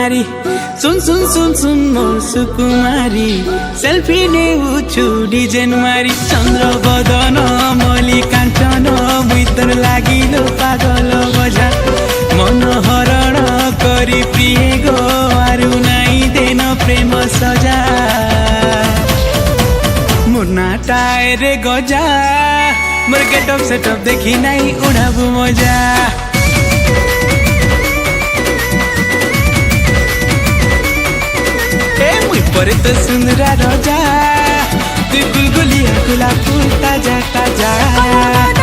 नारी सुन सुन सुन सुन मोर सुकुमारी selfie नेउछु design मारी चन्द्र बदन मली काञ्चन मुइतर लागिलो पागल बजा मन हरण करी प्रिय गो आरु नाई देन प्रेम सजा मोर नाटाए रे गजा मोर गेटअप सेटअप देखि नाई उड़ाबु मजा परे तो सुंदरा रजा तू गुलगुलिया गुलाब फूल ताजा ताजा।